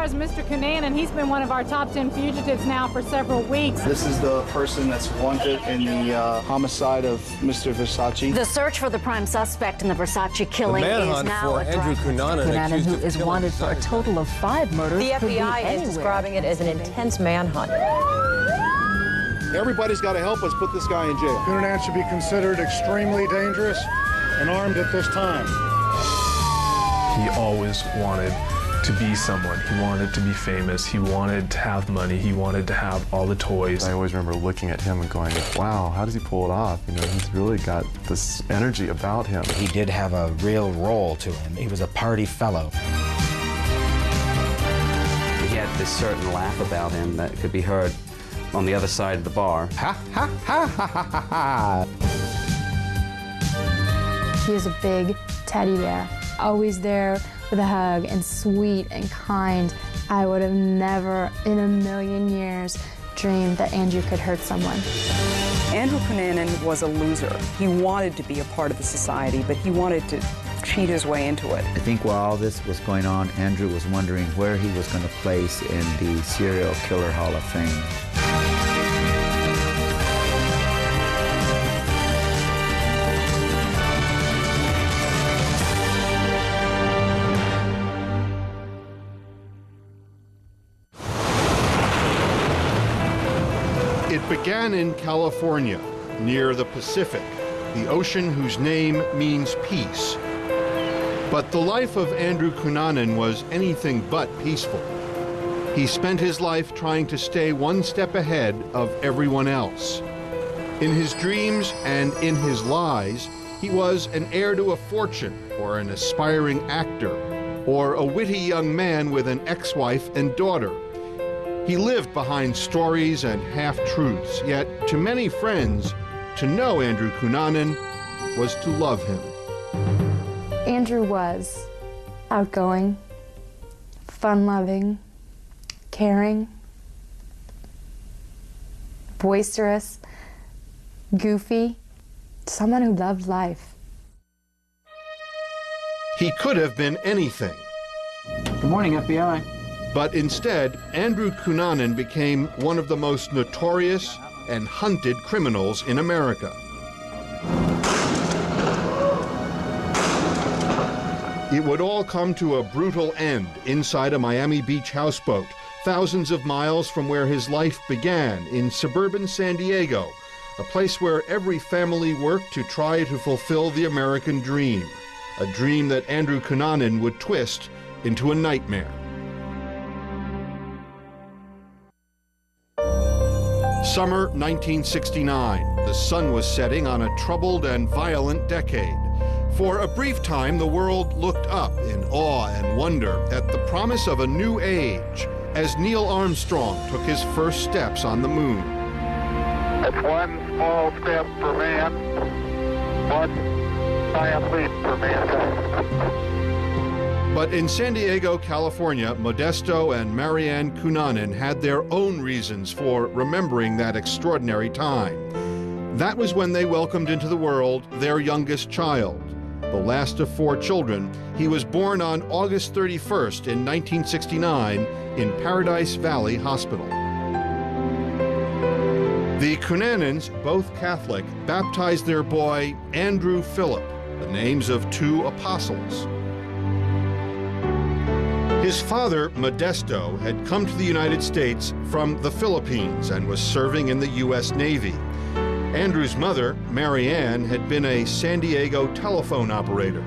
as Mr. Cunanan, he's been one of our top 10 fugitives now for several weeks. This is the person that's wanted in the homicide of Mr. Versace. The search for the prime suspect in the Versace killing is now for Andrew Cunanan, who is wanted for a total of 5 murders. The FBI is describing it as an intense manhunt. Everybody's got to help us put this guy in jail. Cunanan should be considered extremely dangerous and armed at this time. He always wanted to be someone. He wanted to be famous. He wanted to have money. He wanted to have all the toys. I always remember looking at him and going, wow, how does he pull it off? You know, he's really got this energy about him. He did have a real role to him. He was a party fellow. He had this certain laugh about him that could be heard on the other side of the bar. Ha, ha, ha, ha, ha, ha, ha. He was a big teddy bear, always there with a hug and sweet and kind. I would have never in a million years dreamed that Andrew could hurt someone. Andrew Cunanan was a loser. He wanted to be a part of the society, but he wanted to cheat his way into it. I think while all this was going on, Andrew was wondering where he was going to place in the Serial Killer Hall of Fame. It began in California, near the Pacific, the ocean whose name means peace. But the life of Andrew Cunanan was anything but peaceful. He spent his life trying to stay one step ahead of everyone else. In his dreams and in his lies, he was an heir to a fortune, or an aspiring actor, or a witty young man with an ex-wife and daughter. He lived behind stories and half-truths, yet to many friends, to know Andrew Cunanan was to love him. Andrew was outgoing, fun-loving, caring, boisterous, goofy, someone who loved life. He could have been anything. Good morning, FBI. But instead, Andrew Cunanan became one of the most notorious and hunted criminals in America. It would all come to a brutal end inside a Miami Beach houseboat, thousands of miles from where his life began in suburban San Diego, a place where every family worked to try to fulfill the American dream, a dream that Andrew Cunanan would twist into a nightmare. Summer 1969. The sun was setting on a troubled and violent decade. For a brief time, the world looked up in awe and wonder at the promise of a new age as Neil Armstrong took his first steps on the moon. It's one small step for man, one giant leap for mankind. But in San Diego, California, Modesto and Marianne Cunanan had their own reasons for remembering that extraordinary time. That was when they welcomed into the world their youngest child. The last of 4 children, he was born on August 31st in 1969 in Paradise Valley Hospital. The Cunanans, both Catholic, baptized their boy Andrew Philip, the names of 2 apostles. His father, Modesto, had come to the United States from the Philippines and was serving in the U.S. Navy. Andrew's mother, Marianne, had been a San Diego telephone operator.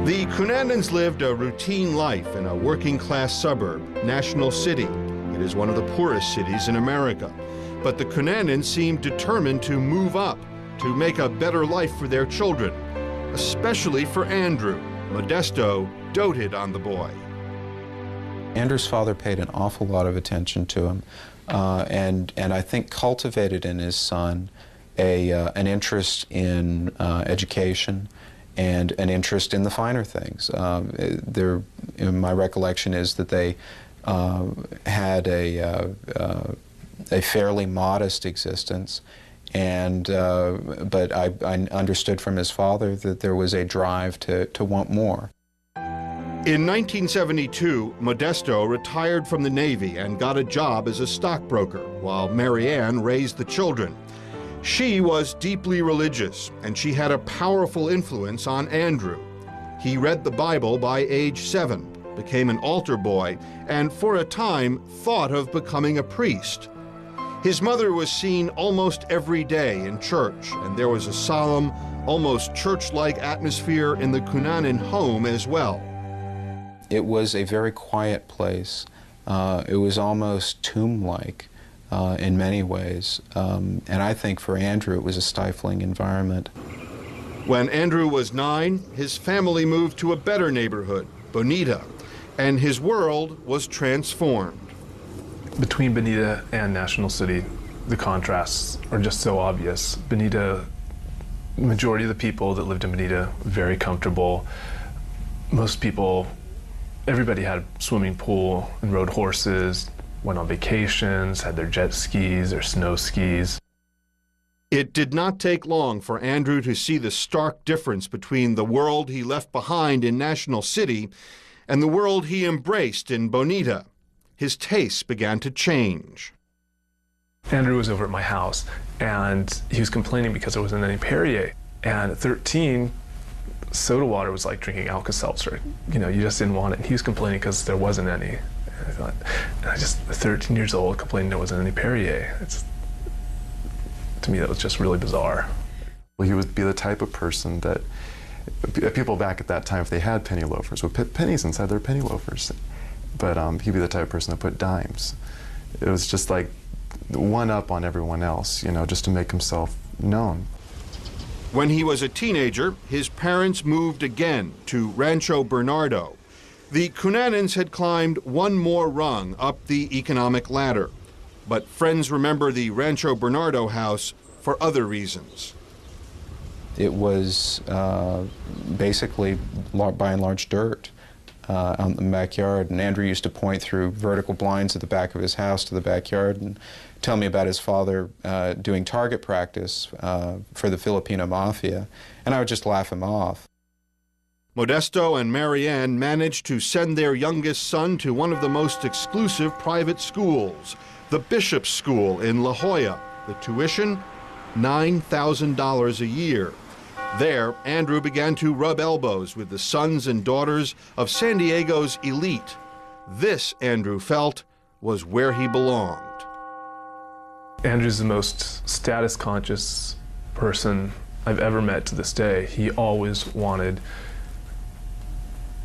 The Cunanans lived a routine life in a working-class suburb, National City. It is one of the poorest cities in America. But the Cunanans seemed determined to move up, to make a better life for their children, especially for Andrew. Modesto doted on the boy. Andrew's father paid an awful lot of attention to him, and I think cultivated in his son an interest in education and an interest in the finer things. My recollection is that they had a fairly modest existence, but I understood from his father that there was a drive to want more. In 1972, Modesto retired from the Navy and got a job as a stockbroker, while Marianne raised the children. She was deeply religious, and she had a powerful influence on Andrew. He read the Bible by age 7, became an altar boy, and for a time thought of becoming a priest. His mother was seen almost every day in church, and there was a solemn, almost church-like atmosphere in the Cunanan home as well. It was a very quiet place. It was almost tomb-like in many ways. And I think for Andrew it was a stifling environment. When Andrew was 9, his family moved to a better neighborhood, Bonita, and his world was transformed. Between Bonita and National City, the contrasts are just so obvious. Bonita, the majority of the people that lived in Bonita, very comfortable. Most people, everybody had a swimming pool and rode horses, went on vacations, had their jet skis, their snow skis. It did not take long for Andrew to see the stark difference between the world he left behind in National City and the world he embraced in Bonita. His tastes began to change. Andrew was over at my house, and he was complaining because there wasn't any Perrier. And at 13, soda water was like drinking Alka-Seltzer. You know, you just didn't want it. And he was complaining because there wasn't any. And I thought, 13 years old, complaining there wasn't any Perrier. To me, that was just really bizarre. Well, he would be the type of person that people back at that time, if they had penny loafers, would put pennies inside their penny loafers. But he'd be the type of person that put dimes. It was just like one up on everyone else, you know, just to make himself known. When he was a teenager, his parents moved again to Rancho Bernardo. The Cunanans had climbed one more rung up the economic ladder. But friends remember the Rancho Bernardo house for other reasons. It was basically, by and large, dirt out in the backyard. And Andrew used to point through vertical blinds at the back of his house to the backyard and tell me about his father doing target practice for the Filipino mafia. And I would just laugh him off. Modesto and Marianne managed to send their youngest son to one of the most exclusive private schools, the Bishop's School in La Jolla. The tuition, $9,000 a year. There, Andrew began to rub elbows with the sons and daughters of San Diego's elite. This, Andrew felt, was where he belonged. Andrew's the most status-conscious person I've ever met to this day. He always wanted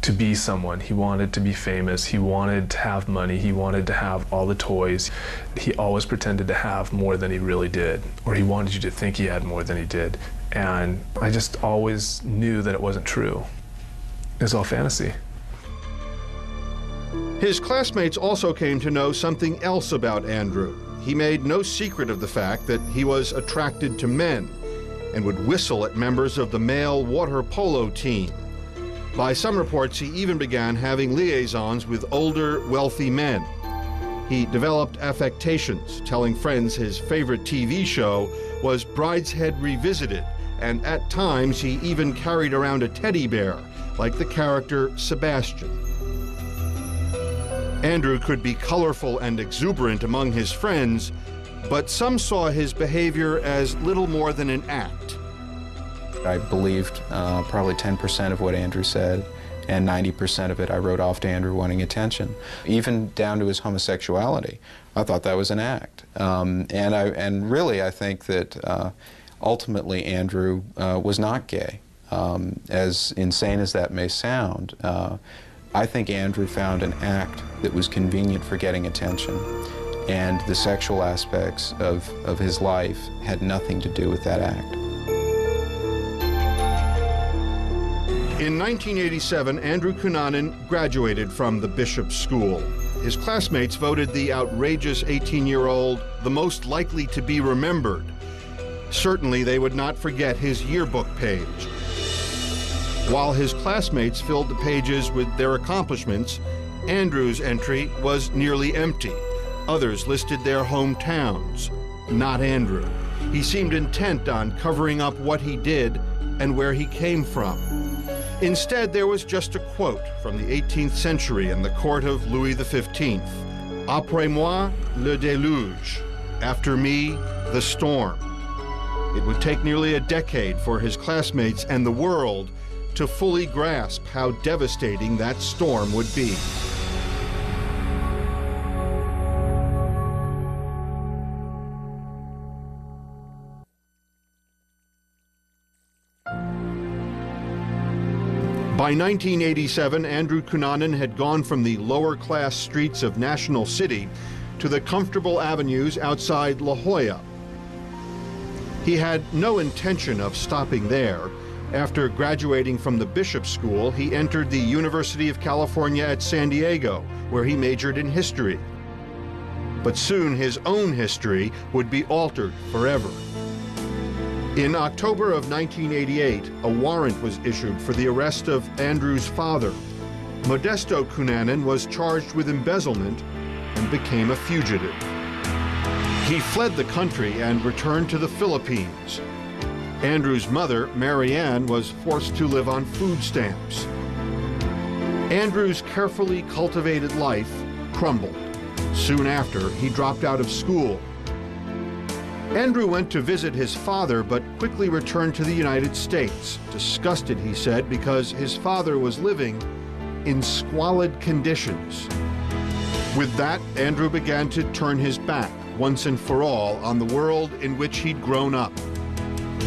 to be someone. He wanted to be famous. He wanted to have money. He wanted to have all the toys. He always pretended to have more than he really did, or he wanted you to think he had more than he did. And I just always knew that it wasn't true. It was all fantasy. His classmates also came to know something else about Andrew. He made no secret of the fact that he was attracted to men and would whistle at members of the male water polo team. By some reports, he even began having liaisons with older, wealthy men. He developed affectations, telling friends his favorite TV show was Brideshead Revisited, and at times he even carried around a teddy bear, like the character Sebastian. Andrew could be colorful and exuberant among his friends, but some saw his behavior as little more than an act. I believed probably 10% of what Andrew said, and 90% of it I wrote off to Andrew wanting attention, even down to his homosexuality. I thought that was an act. And really, I think that ultimately Andrew was not gay. As insane as that may sound, I think Andrew found an act that was convenient for getting attention, and the sexual aspects of his life had nothing to do with that act. In 1987, Andrew Cunanan graduated from the Bishop's School. His classmates voted the outrageous 18-year-old the most likely to be remembered. Certainly, they would not forget his yearbook page. While his classmates filled the pages with their accomplishments, Andrew's entry was nearly empty. Others listed their hometowns. Not Andrew. He seemed intent on covering up what he did and where he came from. Instead, there was just a quote from the 18th century in the court of Louis XV. Après moi, le déluge. After me, the storm. It would take nearly a decade for his classmates and the world to fully grasp how devastating that storm would be. By 1987, Andrew Cunanan had gone from the lower-class streets of National City to the comfortable avenues outside La Jolla. He had no intention of stopping there. After graduating from the Bishop School, he entered the University of California at San Diego, where he majored in history. But soon his own history would be altered forever. In October of 1988, a warrant was issued for the arrest of Andrew's father. Modesto Cunanan was charged with embezzlement and became a fugitive. He fled the country and returned to the Philippines. Andrew's mother, Marianne, was forced to live on food stamps. Andrew's carefully cultivated life crumbled. Soon after, he dropped out of school. Andrew went to visit his father, but quickly returned to the United States, disgusted, he said, because his father was living in squalid conditions. With that, Andrew began to turn his back, once and for all, on the world in which he'd grown up.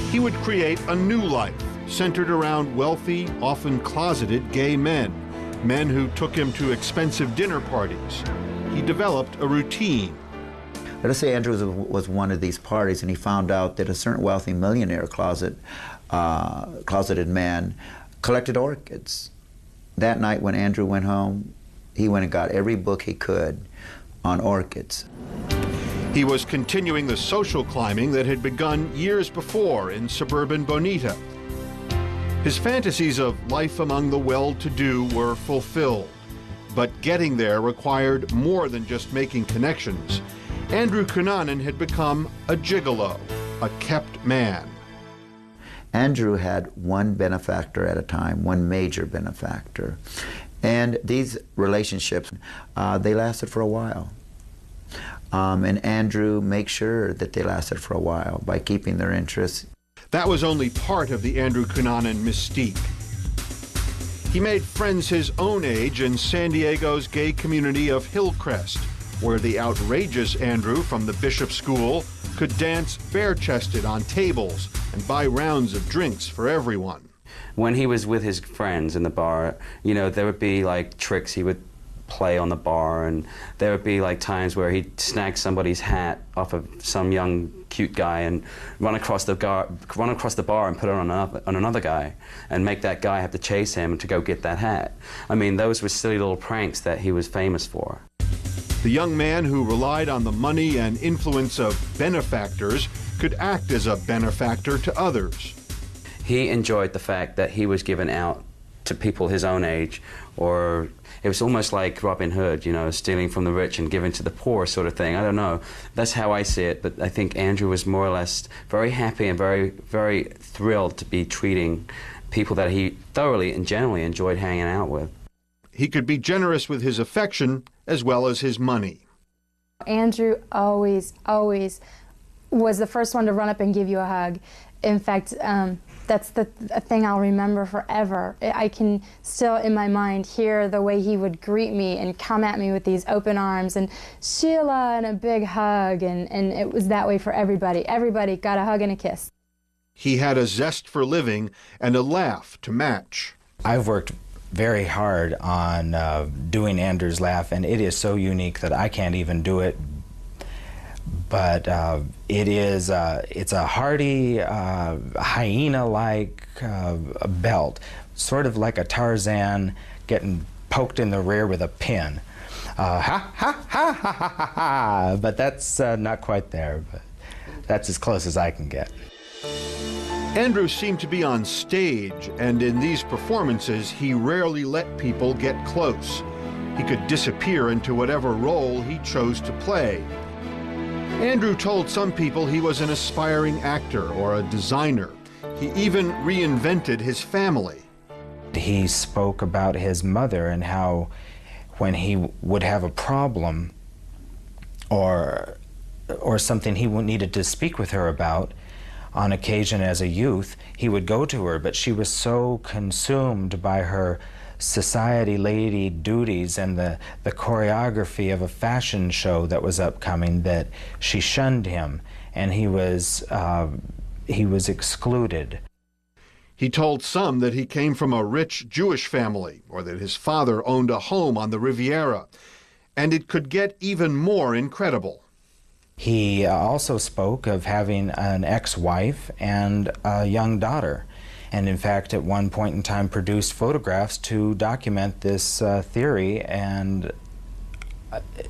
He would create a new life, centered around wealthy, often closeted gay men, men who took him to expensive dinner parties. He developed a routine. Let us say Andrew was one of these parties and he found out that a certain wealthy millionaire closeted man collected orchids. That night when Andrew went home, he went and got every book he could on orchids. He was continuing the social climbing that had begun years before in suburban Bonita. His fantasies of life among the well-to-do were fulfilled, but getting there required more than just making connections. Andrew Cunanan had become a gigolo, a kept man. Andrew had one benefactor at a time, one major benefactor. And these relationships, they lasted for a while. And Andrew made sure that they lasted for a while by keeping their interests. That was only part of the Andrew Cunanan mystique. He made friends his own age in San Diego's gay community of Hillcrest, where the outrageous Andrew from the Bishop School could dance bare-chested on tables and buy rounds of drinks for everyone. When he was with his friends in the bar, you know, there would be like tricks he would play on the bar, and there would be like times where he'd snag somebody's hat off of some young cute guy and run across the bar and put it on another guy and make that guy have to chase him to go get that hat. I mean, those were silly little pranks that he was famous for. The young man who relied on the money and influence of benefactors could act as a benefactor to others. He enjoyed the fact that he was given out to people his own age, or it was almost like Robin Hood, you know, stealing from the rich and giving to the poor sort of thing. I don't know. That's how I see it, but I think Andrew was more or less very happy and very, very thrilled to be treating people that he thoroughly and generally enjoyed hanging out with. He could be generous with his affection as well as his money. Andrew always was the first one to run up and give you a hug. In fact, that's the thing I'll remember forever. I can still, in my mind, hear the way he would greet me and come at me with these open arms and Sheila and a big hug, and it was that way for everybody. Everybody got a hug and a kiss. He had a zest for living and a laugh to match. I've worked very hard on doing Andrew's laugh, and it is so unique that I can't even do it. But it's a hearty, hyena-like belt, sort of like a Tarzan getting poked in the rear with a pin. Ha ha ha ha ha ha ha! But that's not quite there, but that's as close as I can get. Andrew seemed to be on stage, and in these performances, he rarely let people get close. He could disappear into whatever role he chose to play. Andrew told some people he was an aspiring actor or a designer. He even reinvented his family. He spoke about his mother and how when he would have a problem or something he needed to speak with her about, on occasion as a youth, he would go to her, but she was so consumed by her society lady duties and the choreography of a fashion show that was upcoming that she shunned him, and he was excluded. He told some that he came from a rich Jewish family, or that his father owned a home on the Riviera, and it could get even more incredible. He also spoke of having an ex-wife and a young daughter, and in fact at one point in time produced photographs to document this theory, and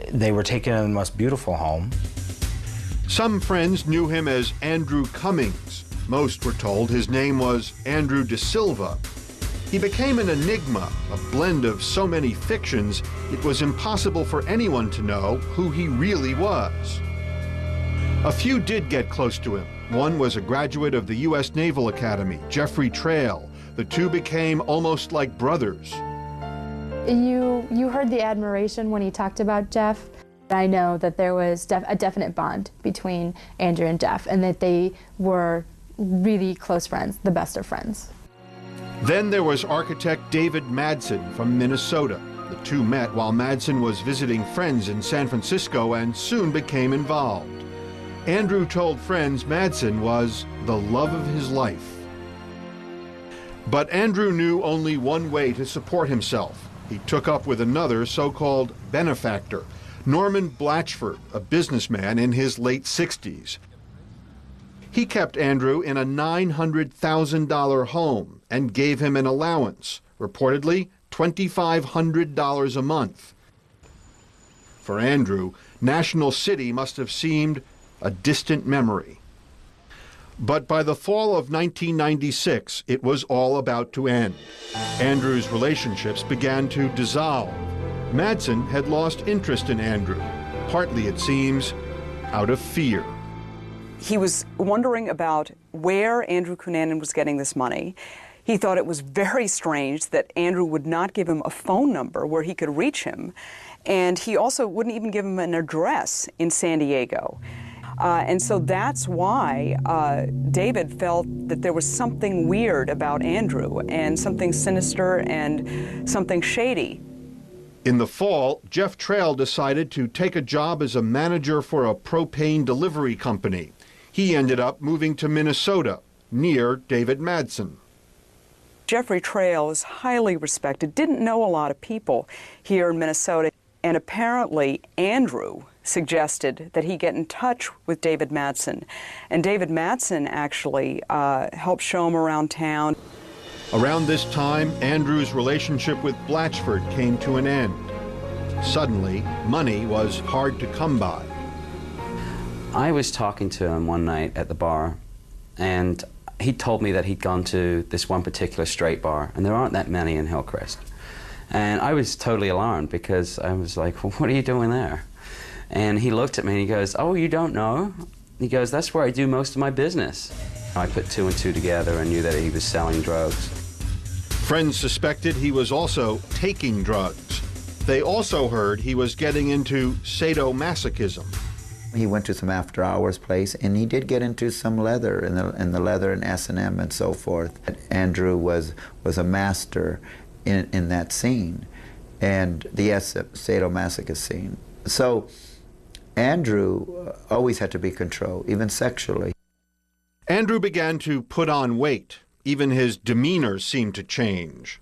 they were taken in the most beautiful home. Some friends knew him as Andrew Cummings. Most were told his name was Andrew De Silva. He became an enigma, a blend of so many fictions, it was impossible for anyone to know who he really was. A few did get close to him. One was a graduate of the U.S. Naval Academy, Jeffrey Trail. The two became almost like brothers. You heard the admiration when he talked about Jeff. I know that there was a definite bond between Andrew and Jeff, and that they were really close friends, the best of friends. Then there was architect David Madsen from Minnesota. The two met while Madsen was visiting friends in San Francisco and soon became involved. Andrew told friends Madsen was the love of his life. But Andrew knew only one way to support himself. He took up with another so-called benefactor, Norman Blatchford, a businessman in his late 60s. He kept Andrew in a $900,000 home and gave him an allowance, reportedly $2,500 a month. For Andrew, National City must have seemed a distant memory. But by the fall of 1996, it was all about to end. Andrew's relationships began to dissolve. Madsen had lost interest in Andrew, partly, it seems, out of fear. He was wondering about where Andrew Cunanan was getting this money. He thought it was very strange that Andrew would not give him a phone number where he could reach him, and he also wouldn't even give him an address in San Diego. And so that's why David felt that there was something weird about Andrew, and something sinister and something shady. In the fall, Jeff Trail decided to take a job as a manager for a propane delivery company. He ended up moving to Minnesota, near David Madsen. Jeffrey Trail is highly respected, didn't know a lot of people here in Minnesota, and apparently Andrew suggested that he get in touch with David Madsen. And David Madsen actually helped show him around town. Around this time, Andrew's relationship with Blatchford came to an end. Suddenly, money was hard to come by. I was talking to him one night at the bar, and he told me that he'd gone to this one particular straight bar, and there aren't that many in Hillcrest. And I was totally alarmed because I was like, well, what are you doing there? And he looked at me and he goes, oh, you don't know? He goes, that's where I do most of my business. I put two and two together and knew that he was selling drugs. Friends suspected he was also taking drugs. They also heard he was getting into sadomasochism. He went to some after-hours place, and he did get into some leather, in the leather and S&M and so forth. Andrew was a master in that scene, and the sadomasochist scene. So Andrew always had to be controlled, even sexually. Andrew began to put on weight. Even his demeanor seemed to change.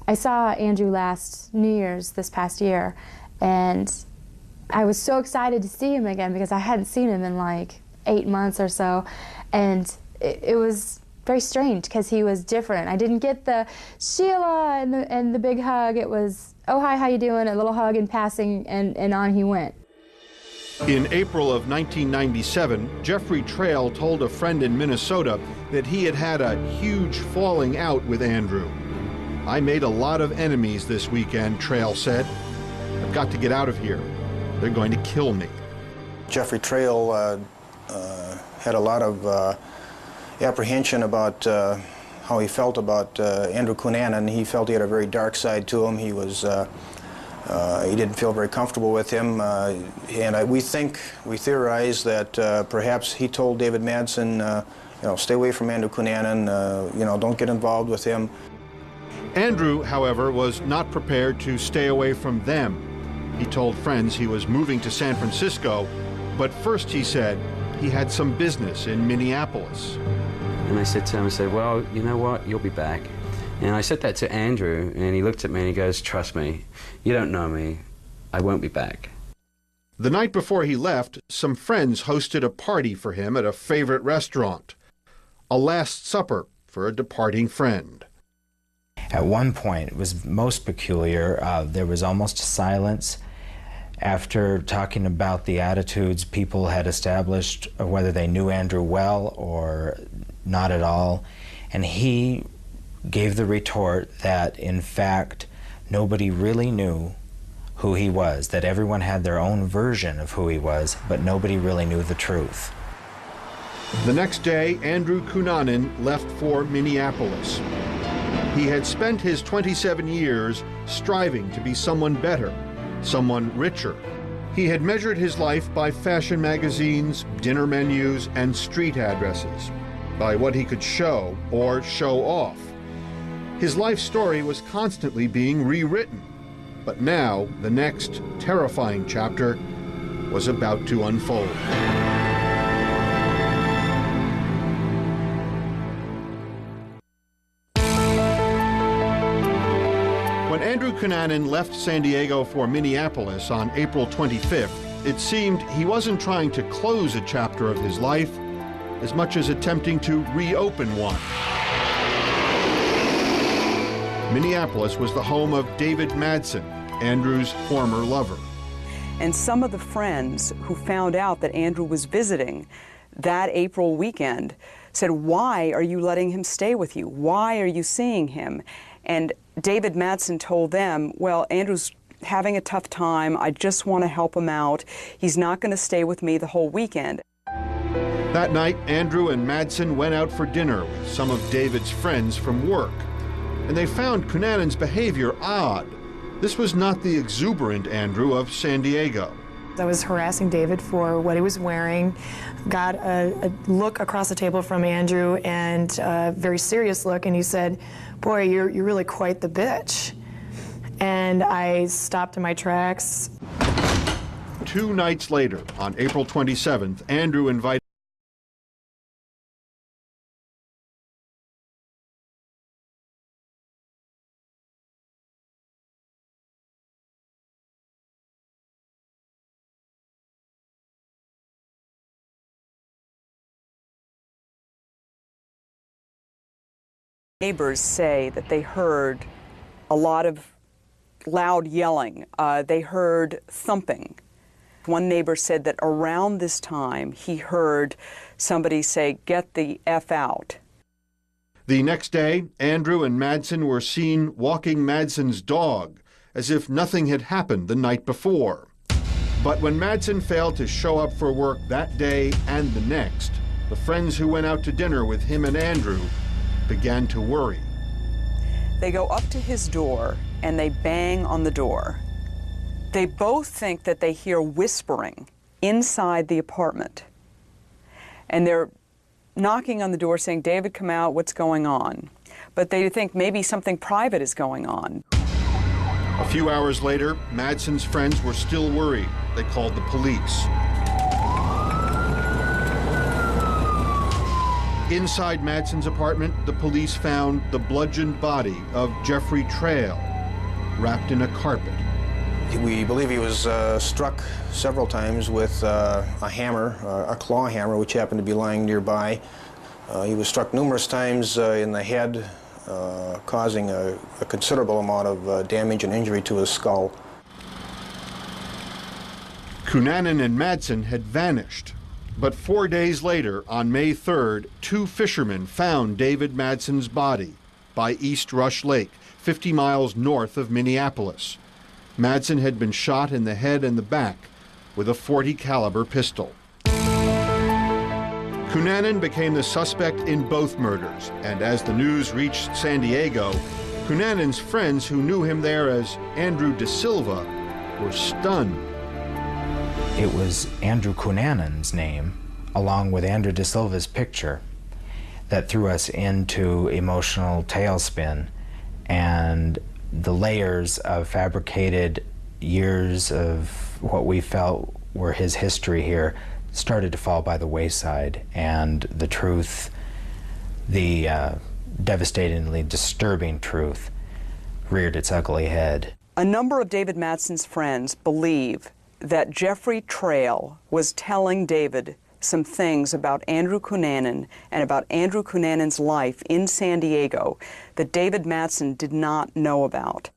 I saw Andrew last New Year's this past year, and I was so excited to see him again because I hadn't seen him in like 8 months or so, and it was very strange because he was different. I didn't get the Sheila and the big hug. It was, oh, hi, how you doing? A little hug in passing, and on he went. In April of 1997, Jeffrey Trail told a friend in Minnesota that he had had a huge falling out with Andrew. I made a lot of enemies this weekend, Trail said. I've got to get out of here. They're going to kill me. Jeffrey Trail had a lot of apprehension about how he felt about Andrew Cunanan. He felt he had a very dark side to him. He was he didn't feel very comfortable with him, and we theorize that perhaps he told David Madsen, you know, stay away from Andrew Cunanan, you know, don't get involved with him. Andrew, however, was not prepared to stay away from them. He told friends he was moving to San Francisco, but first, he said, he had some business in Minneapolis. And I said to him, I said, well, you know what, you'll be back. And I said that to Andrew, and he looked at me and he goes, trust me, you don't know me, I won't be back. The night before he left, some friends hosted a party for him at a favorite restaurant. A last supper for a departing friend. At one point, it was most peculiar, there was almost silence after talking about the attitudes people had established, whether they knew Andrew well or not at all, and he gave the retort that, in fact, nobody really knew who he was, that everyone had their own version of who he was, but nobody really knew the truth. The next day, Andrew Cunanan left for Minneapolis. He had spent his 27 years striving to be someone better, someone richer. He had measured his life by fashion magazines, dinner menus, and street addresses, by what he could show or show off. His life story was constantly being rewritten, but now the next terrifying chapter was about to unfold. When Andrew Cunanan left San Diego for Minneapolis on April 25th, it seemed he wasn't trying to close a chapter of his life as much as attempting to reopen one. Minneapolis was the home of David Madsen, Andrew's former lover. And some of the friends who found out that Andrew was visiting that April weekend said, why are you letting him stay with you? Why are you seeing him? And David Madsen told them, well, Andrew's having a tough time. I just want to help him out. He's not going to stay with me the whole weekend. That night, Andrew and Madsen went out for dinner with some of David's friends from work, and they found Cunanan's behavior odd. This was not the exuberant Andrew of San Diego. I was harassing David for what he was wearing, got a look across the table from Andrew, and a very serious look, and he said, boy, you're really quite the bitch. And I stopped in my tracks. 2 nights later, on April 27th, Andrew invited Neighbors say that they heard a lot of loud yelling. They heard thumping. One neighbor said that around this time he heard somebody say, "Get the F out." The next day, Andrew and Madsen were seen walking Madsen's dog as if nothing had happened the night before. But when Madsen failed to show up for work that day and the next, the friends who went out to dinner with him and Andrew began to worry. They go up to his door and they bang on the door. They both think that they hear whispering inside the apartment. And they're knocking on the door saying, "David, come out, what's going on?" But they think maybe something private is going on. A few hours later, Madsen's friends were still worried. They called the police. Inside Madsen's apartment, the police found the bludgeoned body of Jeffrey Trail, wrapped in a carpet. We believe he was struck several times with a hammer, a claw hammer, which happened to be lying nearby. He was struck numerous times in the head, causing a considerable amount of damage and injury to his skull. Cunanan and Madsen had vanished. But 4 days later, on May 3rd, 2 fishermen found David Madsen's body by East Rush Lake, 50 miles north of Minneapolis. Madsen had been shot in the head and the back with a .40 caliber pistol. Cunanan became the suspect in both murders, and as the news reached San Diego, Cunanan's friends who knew him there as Andrew De Silva were stunned. It was Andrew Cunanan's name, along with Andrew De Silva's picture, that threw us into emotional tailspin, and the layers of fabricated years of what we felt were his history here started to fall by the wayside, and the truth, the devastatingly disturbing truth, reared its ugly head. A number of David Madsen's friends believe that Jeffrey Trail was telling David some things about Andrew Cunanan and about Andrew Cunanan's life in San Diego that David Madsen did not know about.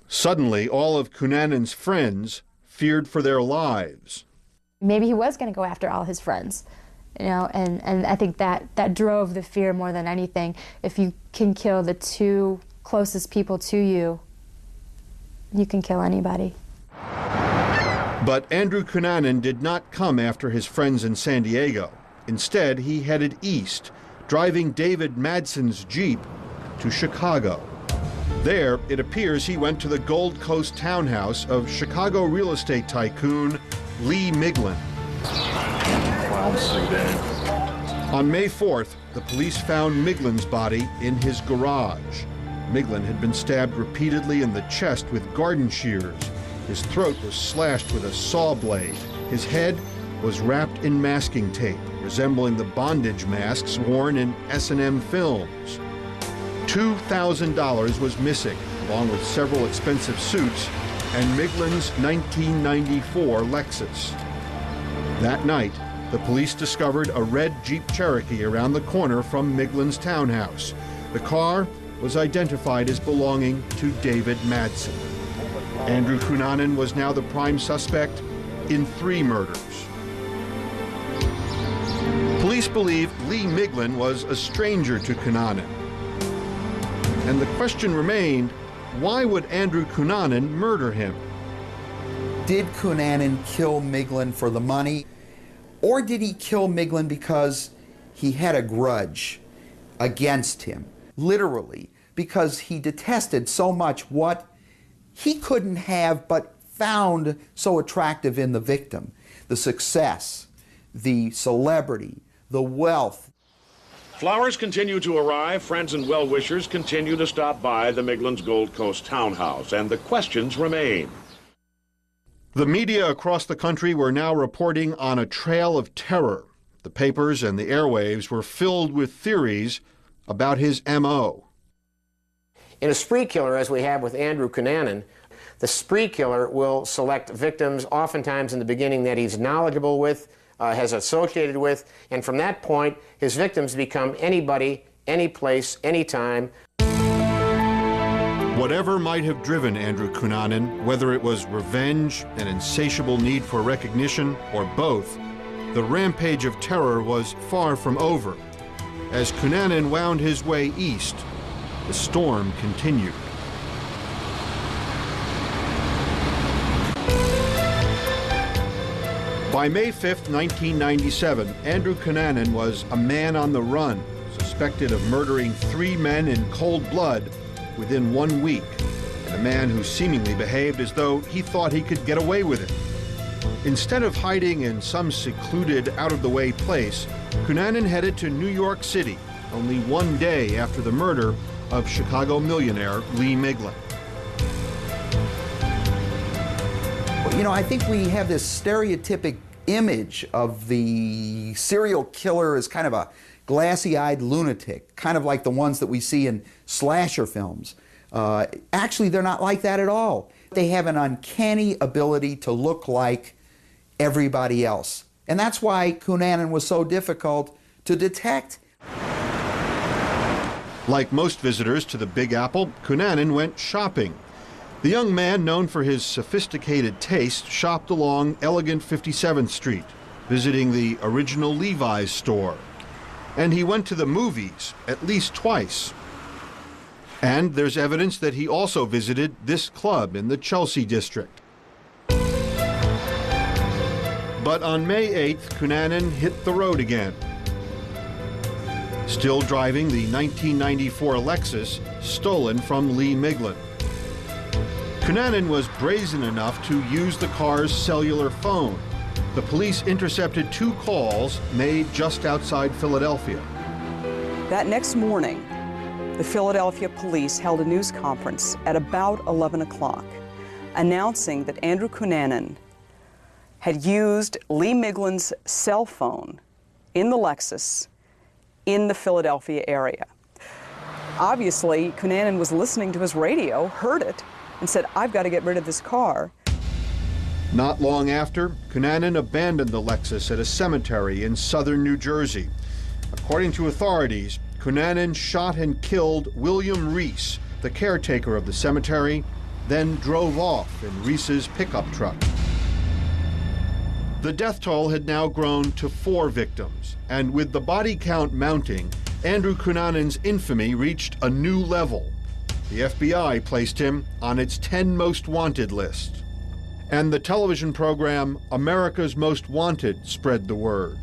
Suddenly, all of Cunanan's friends feared for their lives. Maybe he was going to go after all his friends, you know, and I think that drove the fear more than anything. If you can kill the two closest people to you, you can kill anybody. But Andrew Cunanan did not come after his friends in San Diego. Instead, he headed east, driving David Madsen's Jeep to Chicago. There, it appears he went to the Gold Coast townhouse of Chicago real estate tycoon Lee Miglin. On May 4th, the police found Miglin's body in his garage. Miglin had been stabbed repeatedly in the chest with garden shears. His throat was slashed with a saw blade. His head was wrapped in masking tape, resembling the bondage masks worn in S&M films. $2,000 was missing, along with several expensive suits and Miglin's 1994 Lexus. That night, the police discovered a red Jeep Cherokee around the corner from Miglin's townhouse. The car was identified as belonging to David Madsen. Andrew Cunanan was now the prime suspect in 3 murders. Police believe Lee Miglin was a stranger to Cunanan. And the question remained, why would Andrew Cunanan murder him? Did Cunanan kill Miglin for the money? Or did he kill Miglin because he had a grudge against him? Literally, because he detested so much what he couldn't have but found so attractive in the victim. The success, the celebrity, the wealth. Flowers continue to arrive. Friends and well-wishers continue to stop by the Miglin's Gold Coast townhouse, and the questions remain. The media across the country were now reporting on a trail of terror. The papers and the airwaves were filled with theories about his M.O. In a spree killer, as we have with Andrew Cunanan, the spree killer will select victims oftentimes in the beginning that he's knowledgeable with, has associated with, and from that point, his victims become anybody, any place, any time. Whatever might have driven Andrew Cunanan, whether it was revenge, an insatiable need for recognition, or both, the rampage of terror was far from over. As Cunanan wound his way east, the storm continued. By May 5th, 1997, Andrew Cunanan was a man on the run, suspected of murdering 3 men in cold blood within 1 week, and a man who seemingly behaved as though he thought he could get away with it. Instead of hiding in some secluded, out-of-the-way place, Cunanan headed to New York City, only 1 day after the murder of Chicago millionaire Lee Miglin. You know, I think we have this stereotypic image of the serial killer as kind of a glassy-eyed lunatic, kind of like the ones that we see in slasher films. Actually, they're not like that at all. They have an uncanny ability to look like everybody else. And that's why Cunanan was so difficult to detect. Like most visitors to the Big Apple, Cunanan went shopping. The young man, known for his sophisticated taste, shopped along elegant 57th Street, visiting the original Levi's store. And he went to the movies at least twice. And there's evidence that he also visited this club in the Chelsea district. But on May 8th, Cunanan hit the road again. still driving the 1994 Lexus stolen from Lee Miglin. Cunanan was brazen enough to use the car's cellular phone. The police intercepted 2 calls made just outside Philadelphia. That next morning, the Philadelphia police held a news conference at about 11 o'clock, announcing that Andrew Cunanan had used Lee Miglin's cell phone in the Lexus in the Philadelphia area. Obviously, Cunanan was listening to his radio, heard it, and said, "I've got to get rid of this car." Not long after, Cunanan abandoned the Lexus at a cemetery in southern New Jersey. According to authorities, Cunanan shot and killed William Reese, the caretaker of the cemetery, then drove off in Reese's pickup truck. The death toll had now grown to 4 victims, and with the body count mounting, Andrew Cunanan's infamy reached a new level. The FBI placed him on its 10 most wanted list. And the television program America's Most Wanted spread the word.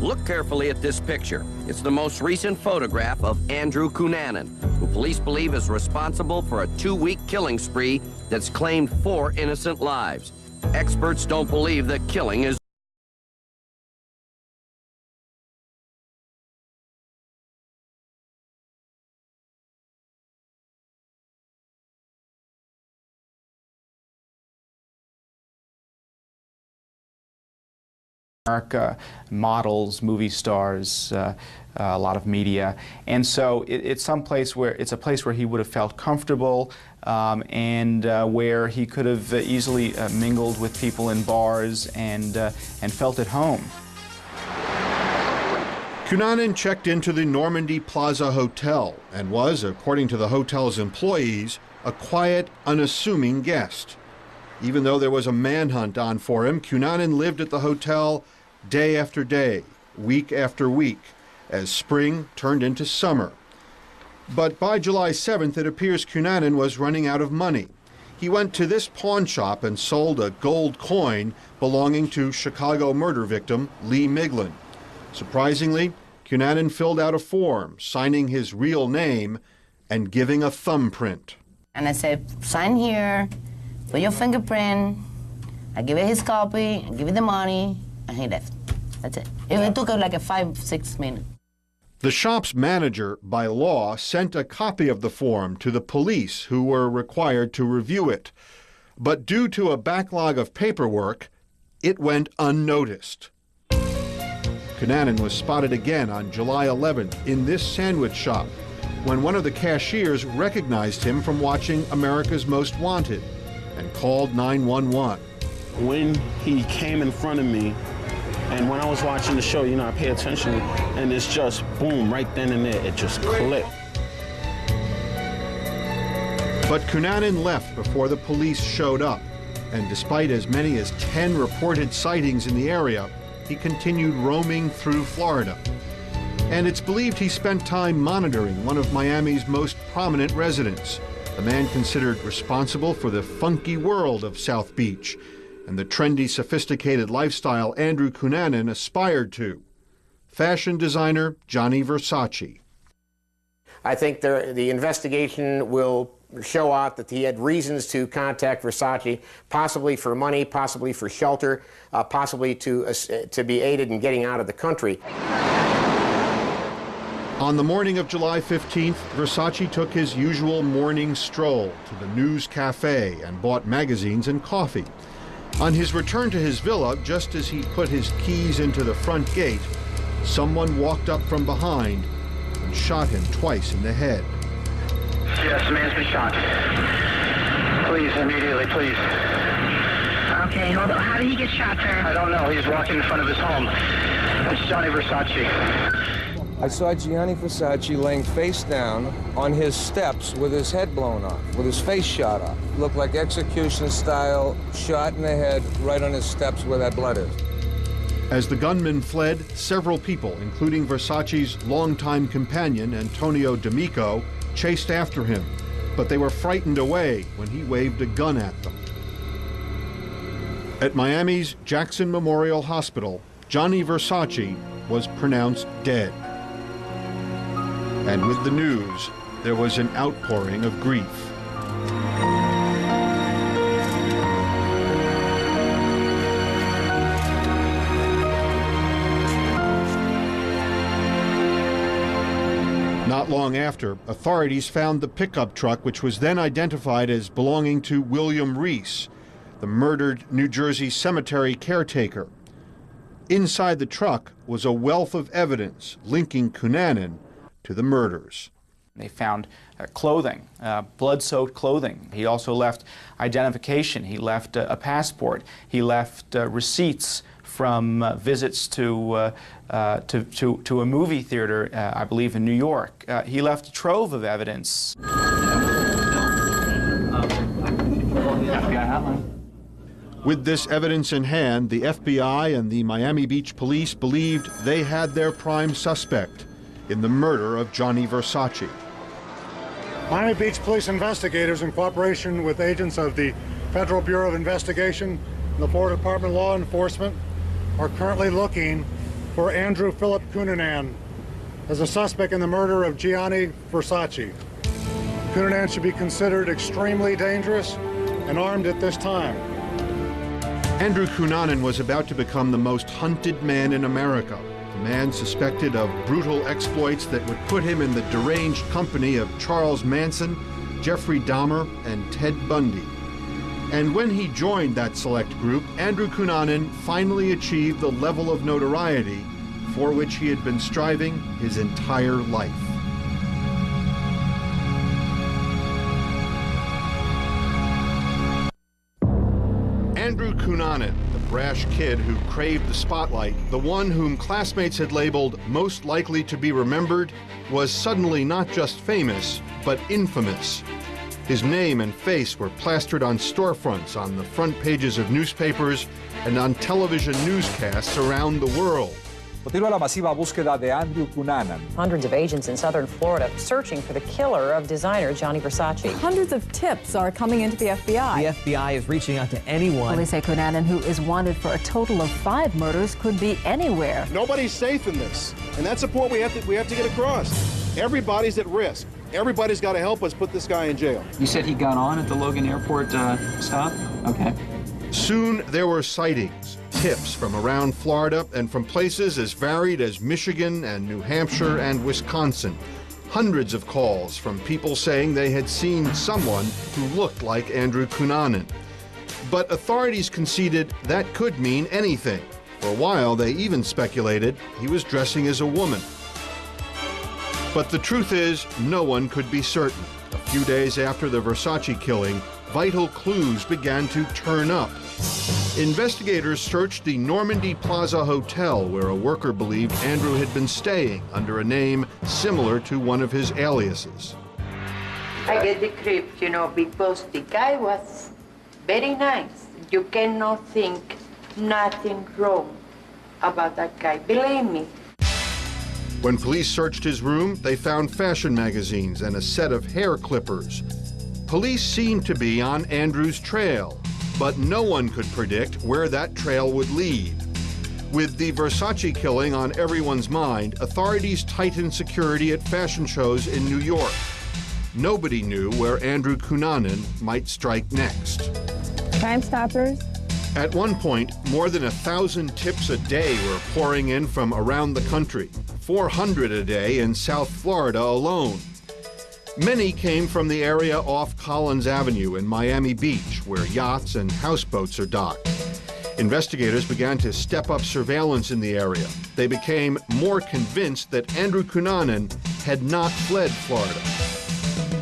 Look carefully at this picture. It's the most recent photograph of Andrew Cunanan, who police believe is responsible for a 2-week killing spree that's claimed 4 innocent lives. Experts don't believe the killing is America, models, movie stars, a lot of media, and so it's a place where he would have felt comfortable, and where he could have easily mingled with people in bars and felt at home. Cunanan checked into the Normandy Plaza Hotel and was, according to the hotel's employees, a quiet, unassuming guest. Even though there was a manhunt on for him, Cunanan lived at the hotel day after day, week after week, as spring turned into summer. But by July 7th, it appears Cunanan was running out of money. He went to this pawn shop and sold a gold coin belonging to Chicago murder victim Lee Miglin. Surprisingly, Cunanan filled out a form, signing his real name and giving a thumbprint. And I said, sign here, put your fingerprint. I give it his copy, I give it the money, and he left. That's it. It took like a 5-6 minutes. The shop's manager, by law, sent a copy of the form to the police, who were required to review it. But due to a backlog of paperwork, it went unnoticed. Cunanan was spotted again on July 11th in this sandwich shop, when one of the cashiers recognized him from watching America's Most Wanted and called 911. When he came in front of me, and when I was watching the show, I pay attention, and it's just boom, right then and there, it just clicked. But Cunanan left before the police showed up, and despite as many as 10 reported sightings in the area, he continued roaming through Florida. And it's believed he spent time monitoring one of Miami's most prominent residents, a man considered responsible for the funky world of South Beach and the trendy, sophisticated lifestyle Andrew Cunanan aspired to. Fashion designer Johnny Versace. I think the investigation will show out that he had reasons to contact Versace, possibly for money, possibly for shelter, possibly to be aided in getting out of the country. On the morning of July 15th, Versace took his usual morning stroll to the News Cafe and bought magazines and coffee. On his return to his villa, just as he put his keys into the front gate, someone walked up from behind and shot him twice in the head. Yes, the man's been shot. Please, immediately, please. Okay, hold on. How did he get shot, sir? I don't know. He's walking in front of his home. It's Johnny Versace. I saw Gianni Versace laying face down on his steps with his head blown off, with his face shot off. Looked like execution style, shot in the head, right on his steps where that blood is. As the gunman fled, several people, including Versace's longtime companion, Antonio D'Amico, chased after him, but they were frightened away when he waved a gun at them. At Miami's Jackson Memorial Hospital, Johnny Versace was pronounced dead. And with the news, there was an outpouring of grief. Not long after, authorities found the pickup truck, which was then identified as belonging to William Reese, the murdered New Jersey cemetery caretaker. Inside the truck was a wealth of evidence linking Cunanan to the murders. They found clothing, blood-soaked clothing. He also left identification. He left a passport. He left receipts from visits to a movie theater, I believe in New York. He left a trove of evidence. With this evidence in hand, the FBI and the Miami Beach police believed they had their prime suspect in the murder of Johnny Versace. Miami Beach police investigators, in cooperation with agents of the Federal Bureau of Investigation and the Florida Department of Law Enforcement, are currently looking for Andrew Philip Cunanan as a suspect in the murder of Gianni Versace. Cunanan should be considered extremely dangerous and armed at this time. Andrew Cunanan was about to become the most hunted man in America, a man suspected of brutal exploits that would put him in the deranged company of Charles Manson, Jeffrey Dahmer, and Ted Bundy. And when he joined that select group, Andrew Cunanan finally achieved the level of notoriety for which he had been striving his entire life. Andrew Cunanan, the brash kid who craved the spotlight, the one whom classmates had labeled most likely to be remembered, was suddenly not just famous, but infamous. His name and face were plastered on storefronts, on the front pages of newspapers, and on television newscasts around the world. Continúa la masiva búsqueda de Andrew Cunanan. Hundreds of agents in southern Florida searching for the killer of designer Gianni Versace. Hundreds of tips are coming into the FBI. The FBI is reaching out to anyone. Police say Cunanan, who is wanted for a total of 5 murders, could be anywhere. Nobody's safe in this, and that's the point we have to get across. Everybody's at risk. Everybody's got to help us put this guy in jail. You said he got on at the Logan Airport stop? Okay. Soon there were sightings, tips from around Florida and from places as varied as Michigan and New Hampshire and Wisconsin. Hundreds of calls from people saying they had seen someone who looked like Andrew Cunanan. But authorities conceded that could mean anything. For a while, they even speculated he was dressing as a woman. But the truth is, no one could be certain. A few days after the Versace killing, vital clues began to turn up. Investigators searched the Normandy Plaza Hotel, where a worker believed Andrew had been staying under a name similar to one of his aliases. I get the creeps, you know, because the guy was very nice. You cannot think nothing wrong about that guy. Believe me. When police searched his room, they found fashion magazines and a set of hair clippers. Police seemed to be on Andrew's trail, but no one could predict where that trail would lead. With the Versace killing on everyone's mind, authorities tightened security at fashion shows in New York. Nobody knew where Andrew Cunanan might strike next. Crime Stoppers. At one point, more than 1,000 tips a day were pouring in from around the country, 400 a day in South Florida alone. Many came from the area off Collins Avenue in Miami Beach, where yachts and houseboats are docked. Investigators began to step up surveillance in the area. They became more convinced that Andrew Cunanan had not fled Florida.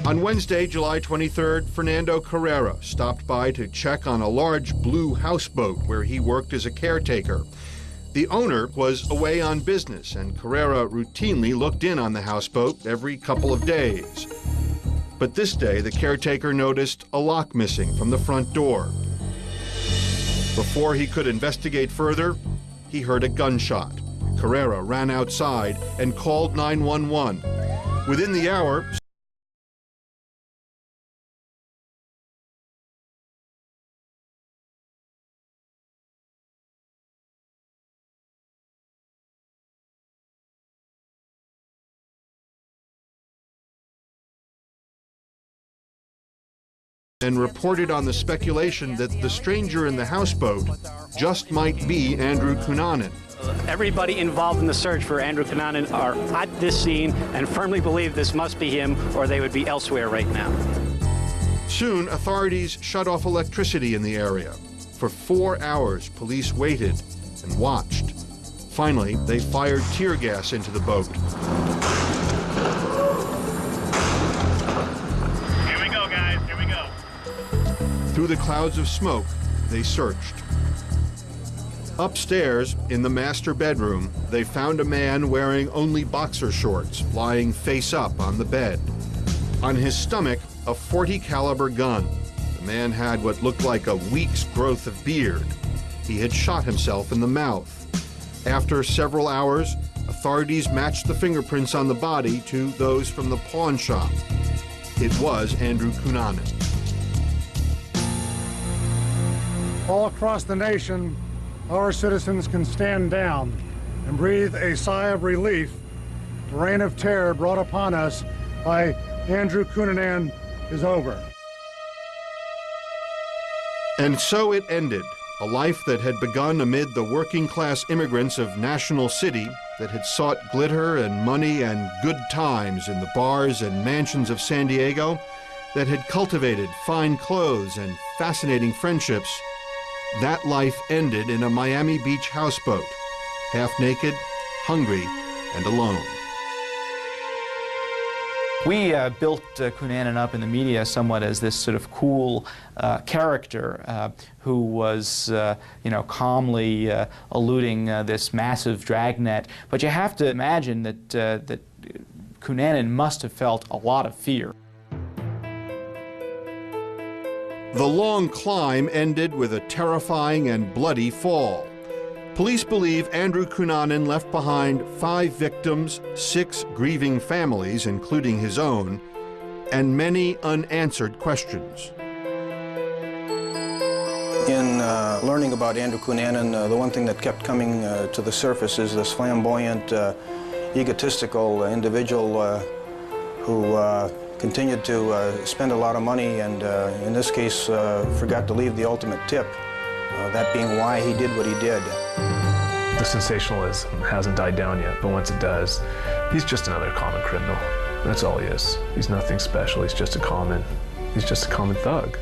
On Wednesday, July 23rd, Fernando Carrera stopped by to check on a large blue houseboat where he worked as a caretaker. The owner was away on business, and Carrera routinely looked in on the houseboat every couple of days. But this day, the caretaker noticed a lock missing from the front door. Before he could investigate further, he heard a gunshot. Carrera ran outside and called 911. Within the hour, and reported on the speculation that the stranger in the houseboat just might be Andrew Cunanan. Everybody involved in the search for Andrew Cunanan are at this scene and firmly believe this must be him, or they would be elsewhere right now. Soon, authorities shut off electricity in the area. For 4 hours, police waited and watched. Finally, they fired tear gas into the boat. Here we go, guys, here we go. Through the clouds of smoke, they searched. Upstairs, in the master bedroom, they found a man wearing only boxer shorts, lying face up on the bed. On his stomach, a .40 caliber gun. The man had what looked like a week's growth of beard. He had shot himself in the mouth. After several hours, authorities matched the fingerprints on the body to those from the pawn shop. It was Andrew Cunanan. All across the nation, our citizens can stand down and breathe a sigh of relief. The reign of terror brought upon us by Andrew Cunanan is over. And so it ended, a life that had begun amid the working-class immigrants of National City that had sought glitter and money and good times in the bars and mansions of San Diego, that had cultivated fine clothes and fascinating friendships. That life ended in a Miami Beach houseboat, half naked, hungry, and alone. We built Cunanan up in the media somewhat as this sort of cool character who was, calmly eluding this massive dragnet. But you have to imagine that Cunanan must have felt a lot of fear. The long climb ended with a terrifying and bloody fall. Police believe Andrew Cunanan left behind 5 victims, 6 grieving families, including his own, and many unanswered questions. In learning about Andrew Cunanan, the one thing that kept coming to the surface is this flamboyant, egotistical individual who continued to spend a lot of money and, in this case, forgot to leave the ultimate tip, that being why he did what he did. The sensationalism hasn't died down yet, but once it does, he's just another common criminal. That's all he is. He's nothing special. He's just a common thug.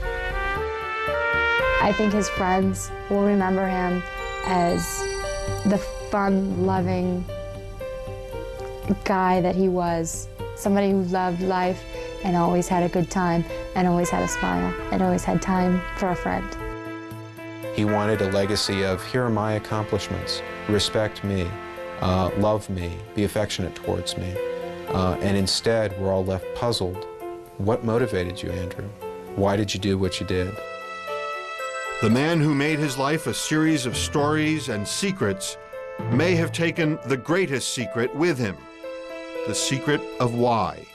I think his friends will remember him as the fun-loving guy that he was. Somebody who loved life and always had a good time and always had a smile and always had time for a friend. He wanted a legacy of, here are my accomplishments, respect me, love me, be affectionate towards me. And instead, we're all left puzzled. What motivated you, Andrew? Why did you do what you did? The man who made his life a series of stories and secrets may have taken the greatest secret with him, the secret of why.